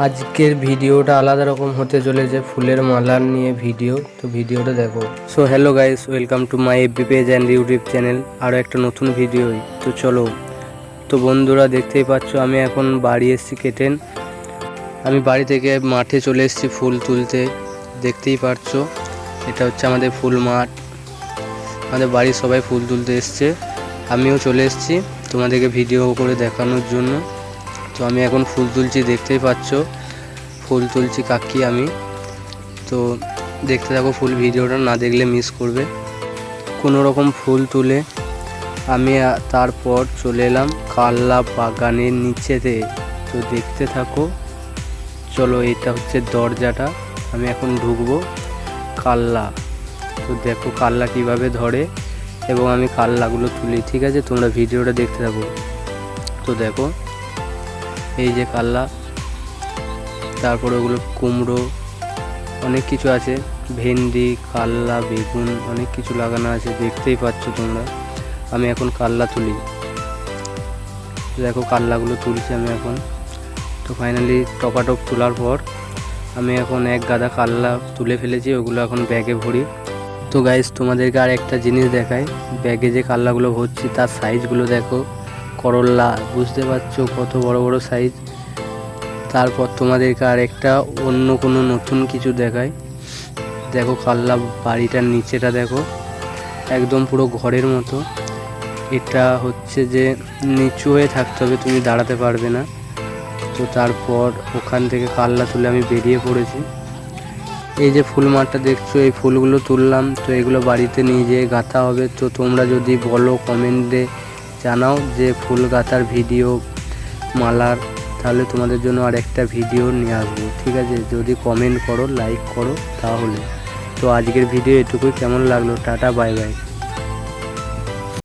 আজকের ভিডিওটা আলাদা রকম হতে চলেছে, ফুলের মালা নিয়ে ভিডিও। তো ভিডিওটা দেখো। So hello guys, welcome to my FB page and YouTube channel. আরও একটা নতুন ভিডিওই। তো চলো। তো বন্ধুরা দেখতেই পাচ্ছ আমি এখন বাড়ি এসেছি কেটেন। আমি বাড়ি থেকে মাঠে চলে এসেছি ফুল তুলতে। দেখতেই পাচ্ছ এটা হচ্ছে আমাদের ফুল মাঠ। আমাদের বাড়ির সবাই ফুল তুলতে এসছে, আমিও চলে এসেছি তোমাদেরকে ভিডিও করে দেখানোর জন্য। তো আমি এখন ফুল তুলছি, দেখতেই পাচ্ছ ফুল তুলছি কাকি আমি। তো দেখতে থাকো ফুল ভিডিওটা, না দেখলে মিস করবে। কোনো রকম ফুল তুলে আমি তারপর চলে এলাম কাল্লা বাগানের নিচেতে। তো দেখতে থাকো। চলো, এটা হচ্ছে দরজাটা, আমি এখন ঢুকবো কাল্লা। তো দেখো কাল্লা কিভাবে ধরে এবং আমি কাল্লাগুলো তুলি। ঠিক আছে, তোমরা ভিডিওটা দেখতে থাকো। তো দেখো এই যে কাল্লা, তারপরে ওগুলো কুমড়ো, অনেক কিছু আছে, ভেন্ডি, কাল্লা, বেগুন, অনেক কিছু লাগানো আছে, দেখতেই পাচ্ছ তোমরা। আমি এখন কাল্লা তুলি। দেখো কাল্লাগুলো তুলছি আমি এখন। তো ফাইনালি টপাটপ তোলার পর আমি এখন এক গাদা কাল্লা তুলে ফেলেছি, ওগুলো এখন ব্যাগে ভরি। তো গাইস তোমাদেরকে আর একটা জিনিস দেখাই, ব্যাগে যে কাল্লাগুলো ভরছি তার সাইজগুলো দেখো। করল্লা, বুঝতে পারছো কত বড় বড় সাইজ। তারপর তোমাদেরকে আর একটা অন্য কোনো নতুন কিছু দেখাই। দেখো কাল্লা বাড়িটার নিচেটা দেখো, একদম পুরো ঘরের মতো। এটা হচ্ছে যে নিচু হয়ে থাকতে হবে, তুমি দাঁড়াতে পারবে না। তো তারপর ওখান থেকে কাল্লা তুলে আমি বেরিয়ে পড়েছি। এই যে ফুল মাঠটা দেখছো, এই ফুলগুলো তুললাম। তো এগুলো বাড়িতে নিয়ে যেয়ে গাঁথা হবে। তো তোমরা যদি বলো কমেন্টে জানাও যে ফুল গাঁথার ভিডিও মালার, তাহলে তোমাদের জন্য আর একটা ভিডিও নিয়ে আসবো। ঠিক আছে, যদি কমেন্ট করো, লাইক করো তাহলে। তো আজকের ভিডিও এটুকুই। কেমন লাগলো? Tata, bye bye.